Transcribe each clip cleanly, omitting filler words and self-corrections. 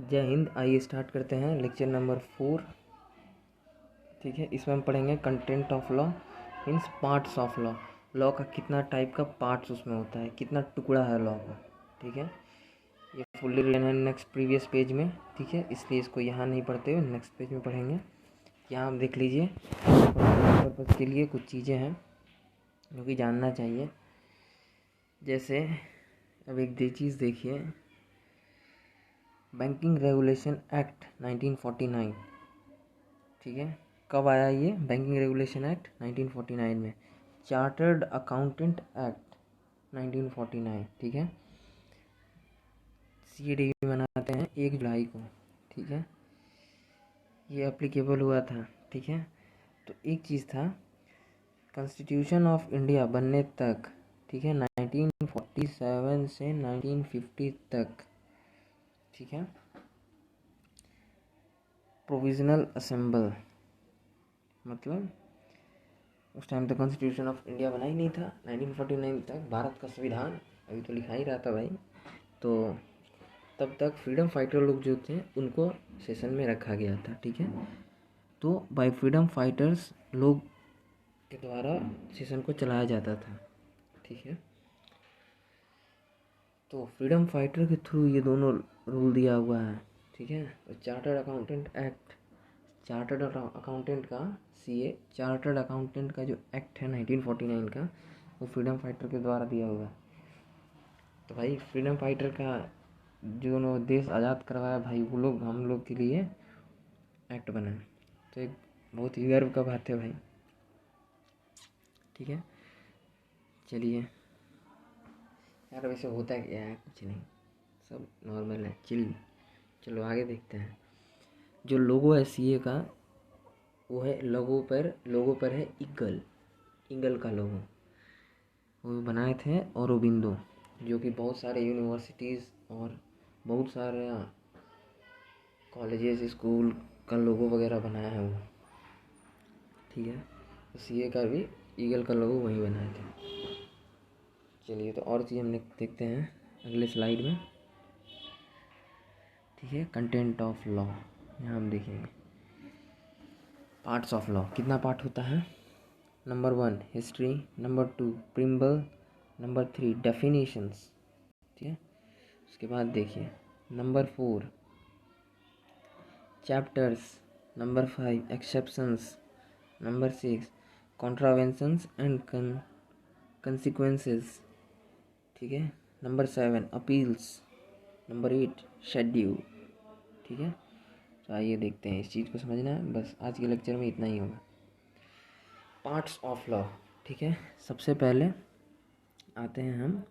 जय हिंद। आइए स्टार्ट करते हैं लेक्चर नंबर 4। ठीक है, इसमें हम पढ़ेंगे content of law means parts of law. Law का कितना टाइप का पार्ट्स उसमें होता है, कितना टुकड़ा है लॉ का। ठीक है, ये फुल्ली रिटन है नेक्स्ट प्रीवियस पेज में। ठीक है, इसलिए इसको यहाँ नहीं पढ़ते हुए नेक्स्ट पेज में पढ़ेंगे। यहाँ आप देख लीजिए, पर्पज़ के लिए कुछ चीज़ें हैं जो कि जानना चाहिए। जैसे अब एक चीज़ देखिए, बैंकिंग रेगुलेशन एक्ट 1949। ठीक है, कब आया ये बैंकिंग रेगुलेशन एक्ट? 1949 में। Chartered accountant act 1949। ठीक है, CAD मनाते हैं 1 जुलाई को। ठीक है, ये एप्लीकेबल हुआ था। ठीक है, तो एक चीज़ था, कॉन्स्टिट्यूशन ऑफ इंडिया बनने तक, ठीक है, 1947 से 1950 तक, ठीक है, प्रोविजनल असेंबल, मतलब उस टाइम तक कॉन्स्टिट्यूशन ऑफ इंडिया बना ही नहीं था। 1949 तक भारत का संविधान अभी तो लिखा ही रहा था भाई। तो तब तक फ्रीडम फाइटर लोग जो थे उनको सेशन में रखा गया था। ठीक है, तो बाय फ्रीडम फाइटर्स लोग के द्वारा सेशन को चलाया जाता था। ठीक है, तो फ्रीडम फाइटर के थ्रू ये दोनों रूल दिया हुआ है। ठीक है, तो chartered accountant act, chartered accountant का CA, चार्टर्ड अकाउंटेंट का जो एक्ट है 1949 का, वो फ्रीडम फाइटर के द्वारा दिया हुआ है। तो भाई फ्रीडम फाइटर का जो देश आज़ाद करवाया भाई, वो लोग हम लोग के लिए एक्ट बना। तो एक बहुत ही गर्व का बात है भाई। ठीक है, चलिए यार, वैसे होता क्या है? कुछ नहीं, सब नॉर्मल है, चिल। चलो आगे देखते हैं। जो लोगो है CA का, वो है लोगो पर है ईगल का लोगो। वो बनाए थे औरोबिंदो, जो कि बहुत सारे यूनिवर्सिटीज़ और बहुत सारे कॉलेजेस स्कूल का लोगो वगैरह बनाया है वो। ठीक है, तो CA का भी ईगल का लोगो वही बनाए थे। चलिए, तो और चीज़ हम देखते हैं अगले स्लाइड में। ठीक है, कंटेंट ऑफ लॉ, यहाँ हम देखेंगे पार्ट्स ऑफ लॉ। कितना पार्ट होता है? Number 1 history, number 2 preamble, number 3 definitions. ठीक है, उसके बाद देखिए number 4 chapters, number 5 exceptions, number 6 contraventions and consequences. ठीक है, नंबर 7 अपील्स, नंबर 8 शेड्यूल। ठीक है, तो आइए देखते हैं, इस चीज़ को समझना है। बस आज के लेक्चर में इतना ही होगा। Parts of law. ठीक है, सबसे पहले आते हैं हम,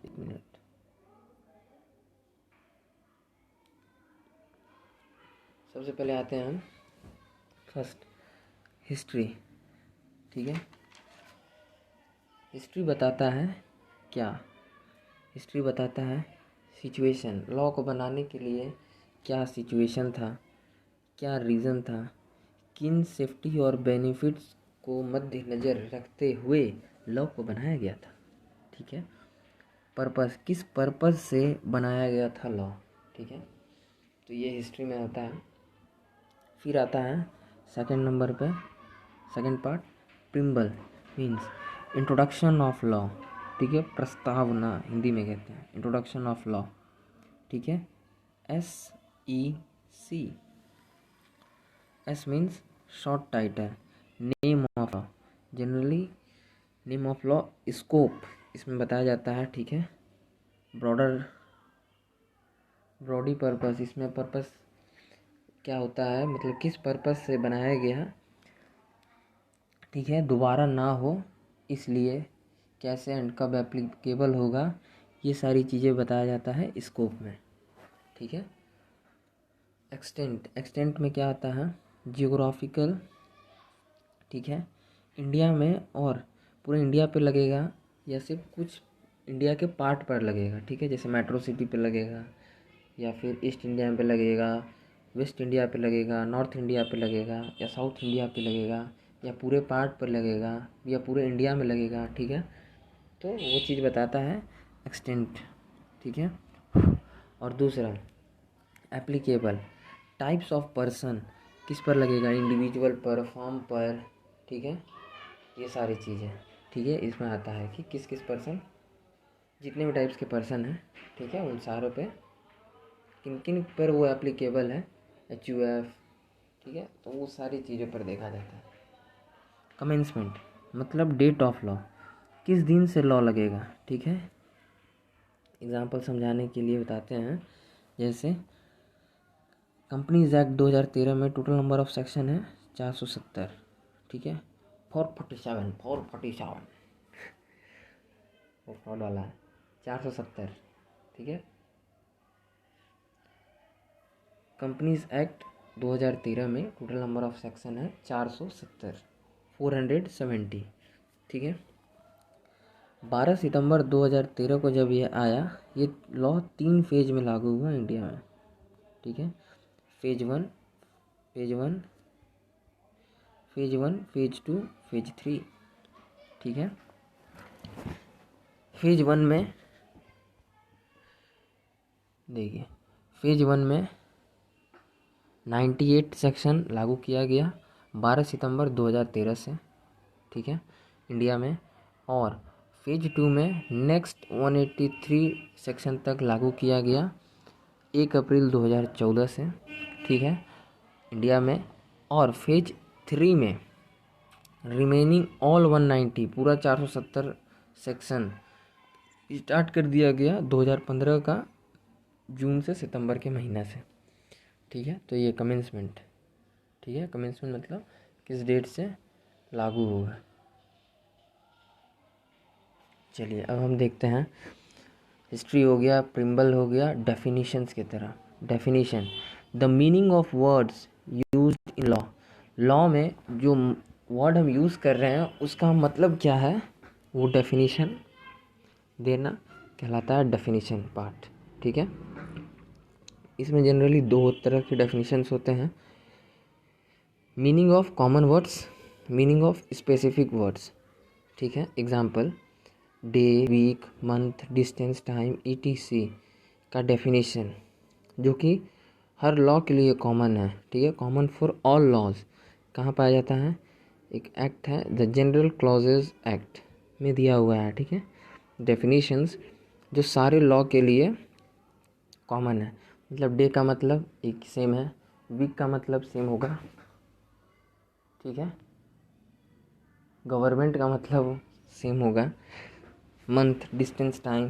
एक मिनट, सबसे पहले आते हैं हम फर्स्ट हिस्ट्री। ठीक है, हिस्ट्री बताता है क्या? हिस्ट्री बताता है सिचुएशन, लॉ को बनाने के लिए क्या सिचुएशन था, क्या रीज़न था, किन सेफ्टी और बेनिफिट्स को मद्देनज़र रखते हुए लॉ को बनाया गया था। ठीक है, पर्पस, किस पर्पस से बनाया गया था लॉ। ठीक है, तो ये हिस्ट्री में आता है। फिर आता है सेकंड नंबर पे, second part preamble means introduction of law. ठीक है, प्रस्तावना हिंदी में कहते हैं, इंट्रोडक्शन ऑफ लॉ। ठीक है, SEC, S means short title, name of law, generally name of law, scope इसमें बताया जाता है। ठीक है, ब्रॉडी पर्पस, इसमें पर्पस क्या होता है, मतलब किस पर्पस से बनाया गया। ठीक है, दोबारा ना हो इसलिए, कैसे एंड कब एप्लीकेबल होगा, ये सारी चीज़ें बताया जाता है स्कोप में। ठीक है, एक्सटेंट में क्या आता है, जियोग्राफिकल। ठीक है, इंडिया में और पूरे इंडिया पे लगेगा या सिर्फ कुछ इंडिया के पार्ट पर लगेगा। ठीक है, जैसे मेट्रो सिटी पे लगेगा, या फिर ईस्ट इंडिया पे लगेगा, वेस्ट इंडिया पे लगेगा, नॉर्थ इंडिया पे लगेगा, या साउथ इंडिया पे लगेगा, या पूरे पार्ट पर लगेगा, या पूरे इंडिया में लगेगा। ठीक है, तो वो चीज़ बताता है एक्सटेंट। ठीक है। और दूसरा एप्लीकेबल, टाइप्स ऑफ पर्सन, किस पर लगेगा, इंडिविजुअल पर, फॉर्म पर, ठीक है, ये सारी चीज़ें, ठीक है, इसमें आता है कि किस किस पर्सन, जितने भी टाइप्स के पर्सन हैं, ठीक है, उन सारों पे किन किन पर वो एप्लीकेबल है, HUF, ठीक है, तो वो सारी चीज़ों पर देखा जाता है। कमेंसमेंट मतलब डेट ऑफ लॉ, किस दिन से लॉ लगेगा, ठीक है। एग्जाम्पल समझाने के लिए बताते हैं, जैसे कंपनीज एक्ट 2013 में टोटल नंबर ऑफ सेक्शन है 470, ठीक है, 447 वो फ्रॉड वाला है, 470, ठीक है। कंपनीज एक्ट 2013 में टोटल नंबर ऑफ सेक्शन है 470, 470, ठीक है। 12 सितंबर 2013 को जब ये आया, ये लॉ 3 फेज में लागू हुआ इंडिया में, ठीक है। फेज वन, फेज 2, फेज 3, ठीक है। फेज 1 में देखिए, फेज 1 में 98 सेक्शन लागू किया गया 12 सितंबर 2013 से, ठीक है, इंडिया में। और फेज 2 में नेक्स्ट 183 सेक्शन तक लागू किया गया 1 अप्रैल 2014 से, ठीक है, इंडिया में। और फेज 3 में रिमेनिंग ऑल 190 पूरा 470 सेक्शन स्टार्ट कर दिया गया 2015 का जून से सितंबर के महीना से, ठीक है। तो ये कमेंसमेंट, ठीक है, कमेंसमेंट मतलब किस डेट से लागू होगा। चलिए अब हम देखते हैं, हिस्ट्री हो गया, प्रिम्बल हो गया, डेफिनेशंस की तरह। Definition, the meaning of words used in law, law में जो वर्ड हम यूज़ कर रहे हैं उसका मतलब क्या है, वो डेफिनेशन देना कहलाता है डेफिनेशन पार्ट, ठीक है। इसमें जनरली 2 तरह के डेफिनेशंस होते हैं, meaning of common words, meaning of specific words, ठीक है। Example, day, week, month, distance, time, ETC का डेफिनेशन जो कि हर लॉ के लिए कॉमन है, ठीक है, कॉमन फॉर ऑल लॉज। कहाँ पाया जाता है, एक एक्ट है द जनरल क्लॉजेज एक्ट में दिया हुआ है, ठीक है। डेफिनेशंस जो सारे लॉ के लिए कॉमन है, मतलब डे का मतलब एक सेम है, वीक का मतलब सेम होगा, ठीक है, गवर्नमेंट का मतलब सेम होगा, मंथ, डिस्टेंस, टाइम,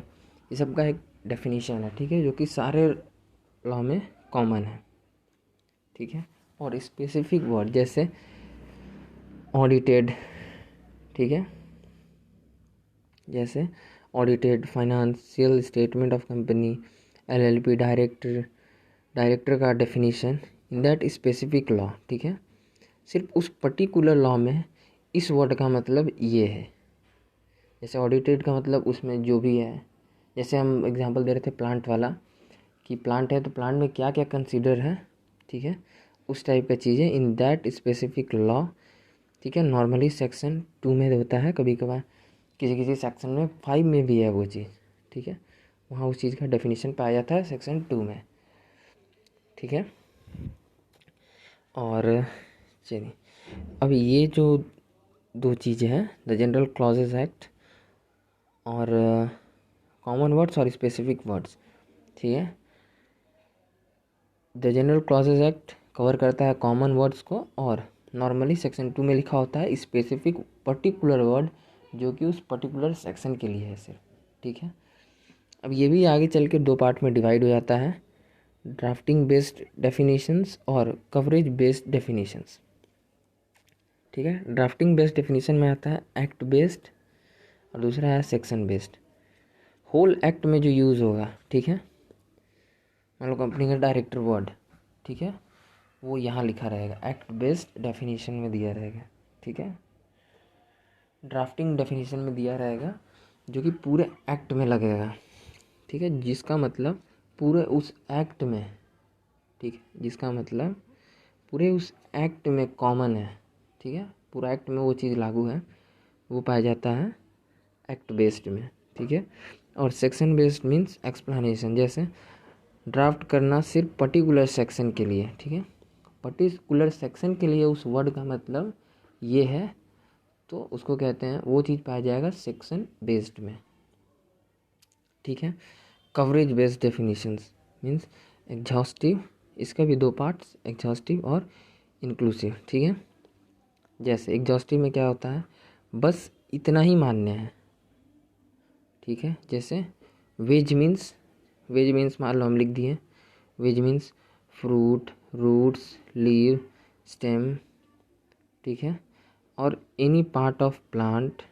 ये सब का एक डेफिनेशन है, ठीक है, जो कि सारे लॉ में कॉमन है, ठीक है। और स्पेसिफिक वर्ड जैसे ऑडिटेड, ठीक है, जैसे audited, financial statement of company, LLP, director का definition in that specific law, ठीक है, सिर्फ उस पर्टिकुलर लॉ में इस वर्ड का मतलब ये है। जैसे ऑडिटेड का मतलब उसमें जो भी है, जैसे हम एग्जांपल दे रहे थे प्लांट वाला, कि प्लांट है तो प्लांट में क्या क्या कंसीडर है, ठीक है, उस टाइप का चीज़ें इन दैट स्पेसिफिक लॉ, ठीक है। नॉर्मली सेक्शन 2 में होता है, कभी कभार किसी किसी सेक्शन में 5 में भी है वो चीज़, ठीक है, वहाँ उस चीज़ का डेफिनेशन पाया जाता है सेक्शन 2 में, ठीक है। और चलिए अब ये जो 2 चीज़ें हैं, द जनरल क्लॉजेज एक्ट और कॉमन वर्ड्स और स्पेसिफिक वर्ड्स, ठीक है। The general clauses act cover करता है कॉमन वर्ड्स को, और नॉर्मली सेक्शन 2 में लिखा होता है स्पेसिफिक पर्टिकुलर वर्ड जो कि उस पर्टिकुलर सेक्शन के लिए है सिर्फ, ठीक है। अब ये भी आगे चल के 2 पार्ट में डिवाइड हो जाता है, ड्राफ्टिंग बेस्ड डेफिनेशंस और कवरेज बेस्ड डेफिनेशंस, ठीक है। ड्राफ्टिंग बेस्ड डेफिनेशन में आता है एक्ट बेस्ड और दूसरा है सेक्शन बेस्ड। होल एक्ट में जो यूज़ होगा, ठीक है, मान लो कंपनी का डायरेक्टर वर्ड, ठीक है, वो यहाँ लिखा रहेगा, एक्ट बेस्ड डेफिनेशन में दिया रहेगा, ठीक है। ड्राफ्टिंग डेफिनेशन में दिया रहेगा जो कि पूरे एक्ट में लगेगा, ठीक है, जिसका मतलब पूरे उस एक्ट में, ठीक है, जिसका मतलब पूरे उस एक्ट में कॉमन है, ठीक है, पूरा एक्ट में वो चीज़ लागू है, वो पाया जाता है एक्ट बेस्ड में, ठीक है। और सेक्शन बेस्ड मीन्स एक्सप्लेनेशन, जैसे ड्राफ्ट करना सिर्फ पर्टिकुलर सेक्शन के लिए, ठीक है, पर्टिकुलर सेक्शन के लिए उस वर्ड का मतलब ये है, तो उसको कहते हैं, वो चीज़ पाया जाएगा सेक्शन बेस्ड में, ठीक है। Coverage based definitions means exhaustive, इसका भी दो पार्ट्स, एग्जॉस्टिव और इंक्लूसिव, ठीक है। जैसे एग्जॉस्टिव में क्या होता है, बस इतना ही मान्य है, ठीक है। जैसे वेज मीन्स मान लो हम लिख दिए, veg means fruit, roots, leave, stem, ठीक है, और any part of plant,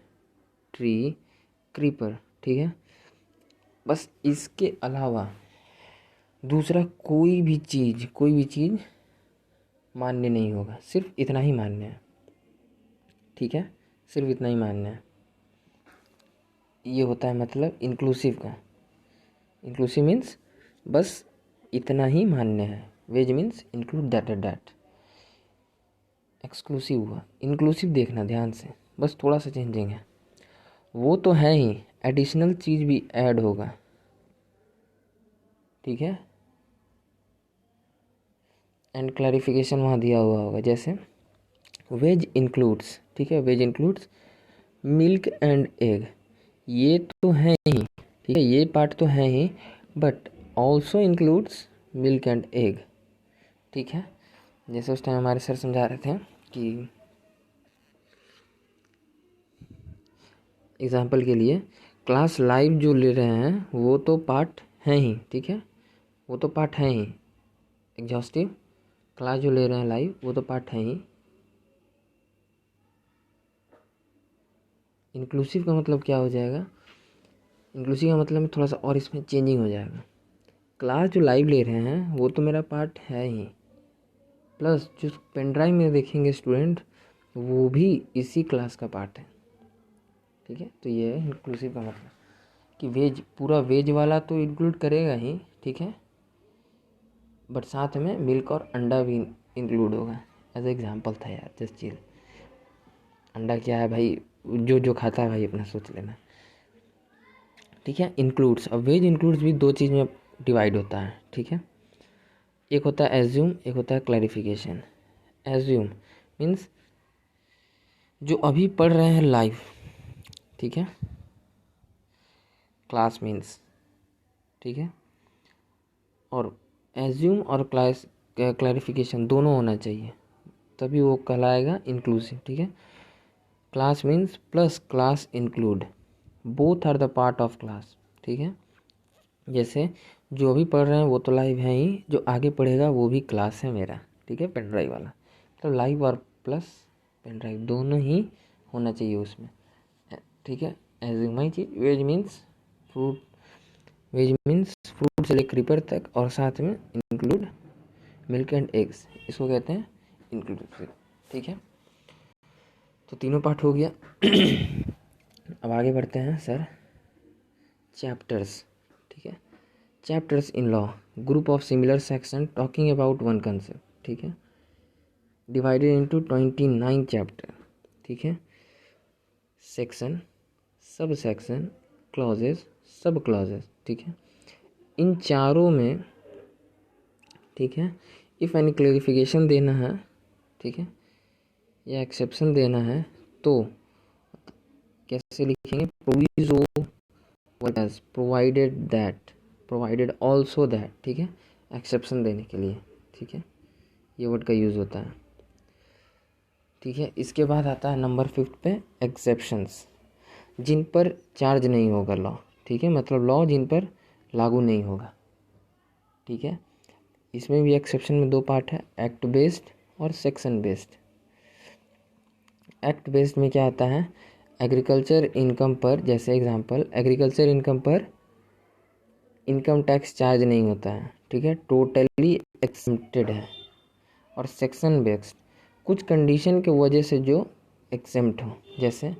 tree, creeper, ठीक है। बस इसके अलावा दूसरा कोई भी चीज़ मान्य नहीं होगा, सिर्फ इतना ही मान्य है, ठीक है, सिर्फ इतना ही मान्य है। ये होता है मतलब इंक्लूसिव का। इंक्लूसिव मीन्स बस इतना ही मान्य है, veg means include that at that. Exclusive हुआ, इंक्लूसिव देखना ध्यान से, बस थोड़ा सा चेंजिंग है, वो तो है ही, एडिशनल चीज़ भी ऐड होगा, ठीक है। एंड क्लैरिफिकेशन वहाँ दिया हुआ होगा, जैसे वेज इंक्लूड्स, ठीक है, veg includes milk and egg, ये तो है ही, ठीक है, ये पार्ट तो है ही, but also includes milk and egg, ठीक है। जैसे उस टाइम हमारे सर समझा रहे थे कि एग्जाम्पल के लिए क्लास लाइव जो ले रहे हैं वो तो पार्ट है ही, ठीक है, वो तो पार्ट है ही, एग्जॉस्टिव क्लास जो ले रहे हैं लाइव वो तो पार्ट है ही। इंक्लूसिव का मतलब क्या हो जाएगा, इंक्लूसिव का मतलब थोड़ा सा और इसमें चेंजिंग हो जाएगा, क्लास जो लाइव ले रहे हैं वो तो मेरा पार्ट है ही, प्लस जो पेन ड्राइव में देखेंगे स्टूडेंट वो भी इसी क्लास का पार्ट है, ठीक है। तो ये है इंक्लूसिव का मतलब कि वेज, पूरा वेज वाला तो इंक्लूड करेगा ही, ठीक है, बट साथ में मिल्क और अंडा भी इंक्लूड होगा। एज एग्जाम्पल था यार, जस्ट चीज, अंडा क्या है भाई, जो खाता है भाई अपना सोच लेना, ठीक है। इंक्लूड्स, अब वेज इंक्लूड्स भी दो चीज़ में डिवाइड होता है, ठीक है, एक होता है एज्यूम, एक होता है क्लैरिफिकेशन। एज्यूम मीन्स जो अभी पढ़ रहे हैं लाइव, ठीक है, क्लास मीन्स, ठीक है, और एज्यूम और क्लैरिफिकेशन दोनों होना चाहिए, तभी वो कहलाएगा इंक्लूसिव, ठीक है। Class means plus class include, both are the part of class, ठीक है। जैसे जो अभी पढ़ रहे हैं वो तो लाइव है ही, जो आगे पढ़ेगा वो भी क्लास है मेरा, ठीक है, पेन ड्राइव वाला, तो लाइव और प्लस पेन ड्राइव दोनों ही होना चाहिए उसमें, ठीक है। एज्यूम ही चीज, veg means fruit, veg means fruit से लेकर क्रीपर तक, और साथ में इंक्लूड मिल्क एंड एग्स, इसको कहते हैं इंक्लूसिव, ठीक है। तो तीनों पार्ट हो गया। अब आगे बढ़ते हैं सर, चैप्टर्स, ठीक है। Chapters in law, group of similar section talking about one concept, ठीक है, डिवाइडेड इनटू 29 चैप्टर, ठीक है। सेक्शन, सब सेक्शन, क्लॉजेस, सब क्लॉजेस, ठीक है। इन चारों में, ठीक है, इफ़ एनी क्लेरिफिकेशन देना है, ठीक है, या एक्सेप्शन देना है तो कैसे लिखेंगे, proviso word provided that, provided also that, ठीक है, एक्सेप्शन देने के लिए, ठीक है, ये वर्ड का यूज़ होता है, ठीक है। इसके बाद आता है नंबर 5 पे एक्सेप्शंस, जिन पर चार्ज नहीं होगा लॉ, ठीक है, मतलब लॉ जिन पर लागू नहीं होगा, ठीक है। इसमें भी एक्सेप्शन में दो पार्ट है, एक्ट बेस्ड और सेक्शन बेस्ड। एक्ट बेस्ड में क्या आता है, एग्रीकल्चर इनकम पर, जैसे एग्जांपल एग्रीकल्चर इनकम पर इनकम टैक्स चार्ज नहीं होता है, ठीक है, टोटली एक्सेप्टेड है। और सेक्शन बेस्ड कुछ कंडीशन की वजह से जो एक्सेप्ट हो, जैसे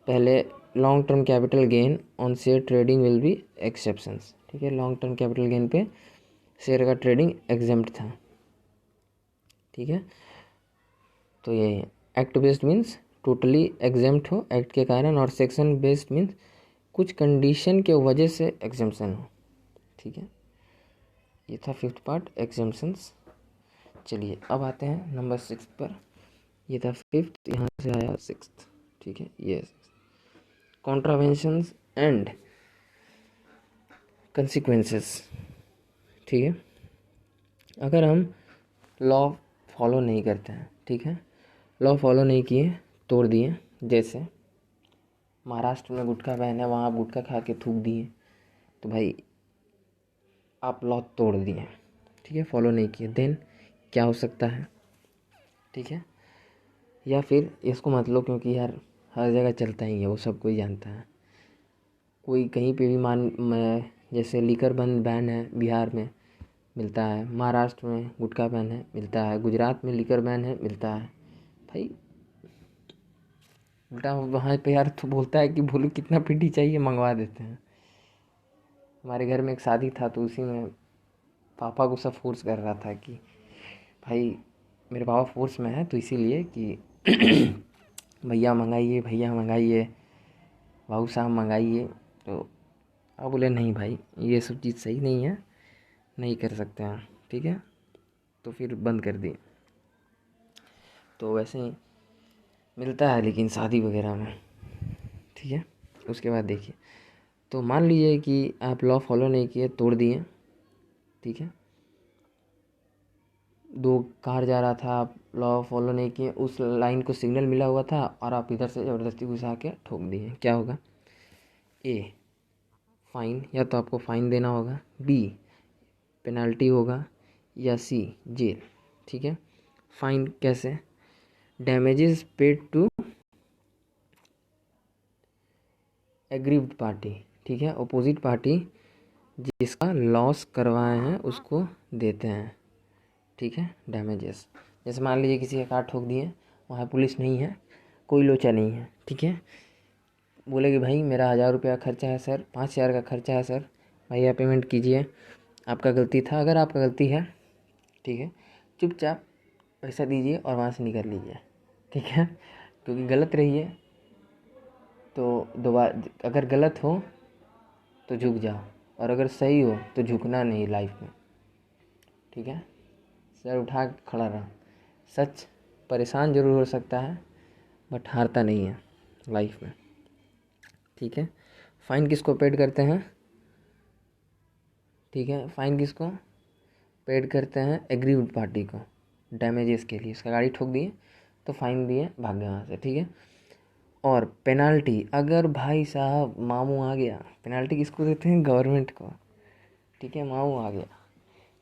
पहले long term capital gain on share trading will be exceptions, ठीक है, लॉन्ग टर्म कैपिटल गेन पे शेयर का ट्रेडिंग एग्जेम्प्ट था, ठीक है। तो ये act based means totally exempt हो एक्ट के कारण, और सेक्शन बेस्ड मीन्स कुछ कंडीशन के वजह से एग्जाम्पशन हो, ठीक है। ये था 5th पार्ट, एग्जाम्पशंस। चलिए अब आते हैं नंबर 6 पर। ये था 5th, यहाँ से आया 6th, ठीक है। ये कॉन्ट्रावेंशंस एंड कंसिक्वेंसेस, ठीक है। अगर हम लॉ फॉलो नहीं करते हैं, ठीक है, लॉ फॉलो नहीं किए, तोड़ दिए, जैसे महाराष्ट्र में गुटखा बैन है, वहाँ आप गुटखा खा के थूक दिए, तो भाई आप लॉ तोड़ दिए, ठीक है, फॉलो नहीं किए। देन क्या हो सकता है, ठीक है। या फिर इसको मत लो, क्योंकि यार हर जगह चलता ही है, वो सब कोई जानता है। कोई कहीं पे भी जैसे लीकर बैन है, बिहार में मिलता है, महाराष्ट्र में गुटखा बैन है, मिलता है, गुजरात में लीकर बैन है, मिलता है। भाई उल्टा वहाँ पे यार तो बोलता है कि बोलो कितना पीटी चाहिए, मंगवा देते हैं। हमारे घर में एक शादी था, तो उसी में पापा को सब फोर्स कर रहा था कि भाई मेरे पापा फोर्स में है, तो इसीलिए कि भैया मंगाइए, भैया मंगाइए, भाऊ साहब मंगाइए। तो आप बोले नहीं भाई, ये सब चीज़ सही नहीं है, नहीं कर सकते हैं, ठीक है। तो फिर बंद कर दिए। तो वैसे ही मिलता है लेकिन शादी वगैरह में, ठीक है। उसके बाद देखिए, तो मान लीजिए कि आप लॉ फॉलो नहीं किए, तोड़ दिए, ठीक है। 2 कार जा रहा था, आप लॉ फॉलो नहीं किए, उस लाइन को सिग्नल मिला हुआ था और आप इधर से ज़बरदस्ती घुसा के ठोक दिए, क्या होगा? ए, फाइन, या तो आपको फ़ाइन देना होगा, बी, पेनल्टी होगा, या सी, जेल, ठीक है। फाइन कैसे? Damages paid to aggrieved party, ठीक है, अपोजिट पार्टी जिसका लॉस करवाए हैं उसको देते हैं, ठीक है, डैमेजेस। जैसे मान लीजिए किसी का कार ठोक दिए, वहाँ पुलिस नहीं है, कोई लोचा नहीं है, ठीक है। बोले कि भाई मेरा 1000 रुपया खर्चा है सर, 5000 का खर्चा है सर, भैया पेमेंट कीजिए, आपका गलती था। अगर आपका गलती है, ठीक है, चुपचाप पैसा दीजिए और वहाँ से निकल लीजिए, ठीक है। क्योंकि गलत रही है तो दोबारा, अगर गलत हो तो झुक जाओ, और अगर सही हो तो झुकना नहीं लाइफ में, ठीक है। सर उठा के खड़ा रहा। सच परेशान जरूर हो सकता है, बट हारता नहीं है लाइफ में, ठीक है। फाइन किसको पेड करते हैं, ठीक है, फाइन किसको पेड करते हैं? एग्रीव्ड पार्टी को, डैमेजेस के लिए। उसका गाड़ी ठोक दिए तो फाइन दिए, भाग गए वहाँ से, ठीक है। और पेनाल्टी, अगर भाई साहब मामू आ गया, पेनाल्टी किसको देते हैं? गवर्नमेंट को, ठीक है। मामू आ गया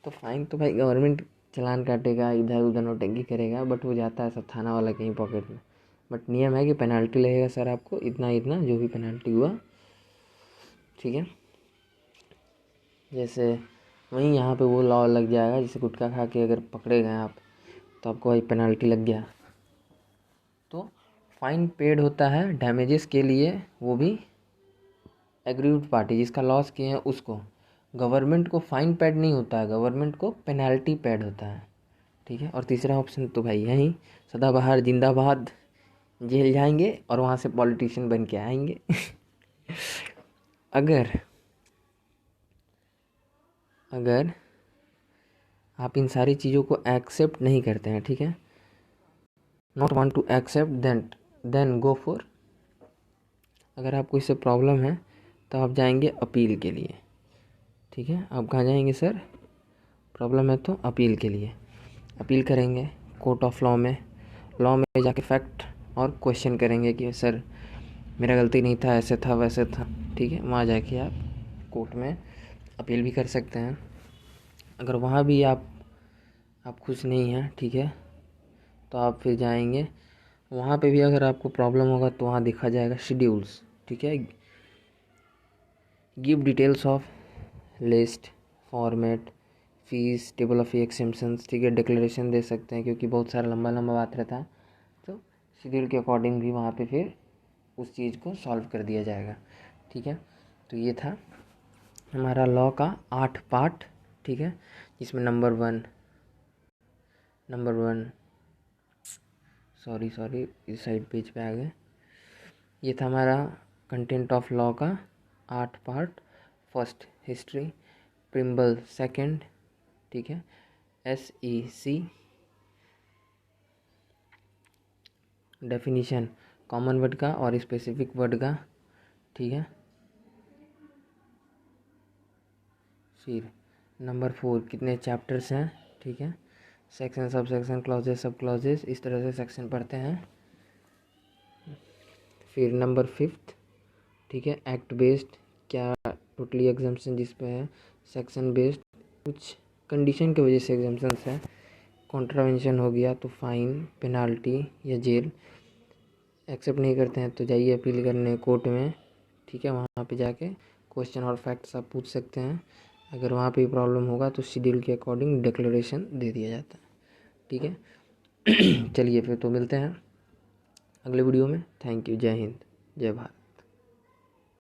तो फाइन तो भाई गवर्नमेंट चालान काटेगा, इधर उधर नोटंकी करेगा, बट वो जाता है सब थाना वाला कहीं पॉकेट में। बट नियम है कि पेनाल्टी लगेगा सर आपको, इतना इतना जो भी पेनाल्टी हुआ, ठीक है। जैसे वहीं यहाँ पे वो लॉ लग जाएगा, जैसे गुटखा खा के अगर पकड़े गए आप, तो आपको भाई पेनाल्टी लग गया, तो फाइन पेड होता है डैमेजेस के लिए, वो भी एग्रीव्ड पार्टी जिसका लॉस किए हैं उसको। गवर्नमेंट को फाइन पेड नहीं होता है, गवर्नमेंट को पेनाल्टी पेड होता है, ठीक है। और तीसरा ऑप्शन तो भाई यहीं सदाबहार जिंदाबाद, जेल जाएंगे और वहाँ से पॉलिटिशियन बन के आएंगे। अगर अगर आप इन सारी चीज़ों को एक्सेप्ट नहीं करते हैं, ठीक है, not want to accept, then go for, अगर आपको इससे प्रॉब्लम है तो आप जाएंगे अपील के लिए, ठीक है। आप कहाँ जाएंगे सर? प्रॉब्लम है तो अपील के लिए, अपील करेंगे कोर्ट ऑफ लॉ में जाके फैक्ट और क्वेश्चन करेंगे कि सर मेरा गलती नहीं था, ऐसे था वैसे था, ठीक है। वहाँ जाके आप कोर्ट में अपील भी कर सकते हैं। अगर वहाँ भी आप खुश नहीं हैं, ठीक है, तो आप फिर जाएंगे वहाँ पे भी। अगर आपको प्रॉब्लम होगा तो वहाँ देखा जाएगा शेड्यूल्स, ठीक है। Give details of list, format, fees, table of exemptions, ठीक है, डिक्लेरेशन दे सकते हैं, क्योंकि बहुत सारा लंबा लंबा बात रहता है, तो शेड्यूल के अकॉर्डिंग भी वहाँ पे फिर उस चीज़ को सॉल्व कर दिया जाएगा, ठीक है। तो ये था हमारा लॉ का 8 पार्ट, ठीक है, जिसमें नंबर वन सॉरी इस साइड पेज पे आ गए। ये था हमारा कंटेंट ऑफ लॉ का 8 part, first history, preamble second, ठीक है, SEC डेफिनीशन कॉमन वर्ड का और स्पेसिफिक वर्ड का, ठीक है। फिर नंबर 4 कितने चैप्टर्स हैं, ठीक है, सेक्शन, सब सेक्शन, क्लॉजेस, सब क्लॉजेस, इस तरह से सेक्शन पढ़ते हैं। फिर नंबर 5, ठीक है, एक्ट बेस्ड, क्या टोटली एग्जाम्पशन जिस पे है, सेक्शन बेस्ड कुछ कंडीशन की वजह से एग्जाम्पशंस है, कॉन्ट्रावेंशन हो गया तो फाइन, पेनाल्टी या जेल, एक्सेप्ट नहीं करते हैं तो जाइए अपील करने कोर्ट में, ठीक है, वहाँ पे जाके क्वेश्चन और फैक्ट्स आप पूछ सकते हैं। अगर वहाँ पे प्रॉब्लम होगा तो शेड्यूल के अकॉर्डिंग डिक्लेरेशन दे दिया जाता है, ठीक है। चलिए फिर तो मिलते हैं अगले वीडियो में। Thank you. जय हिंद, जय भारत।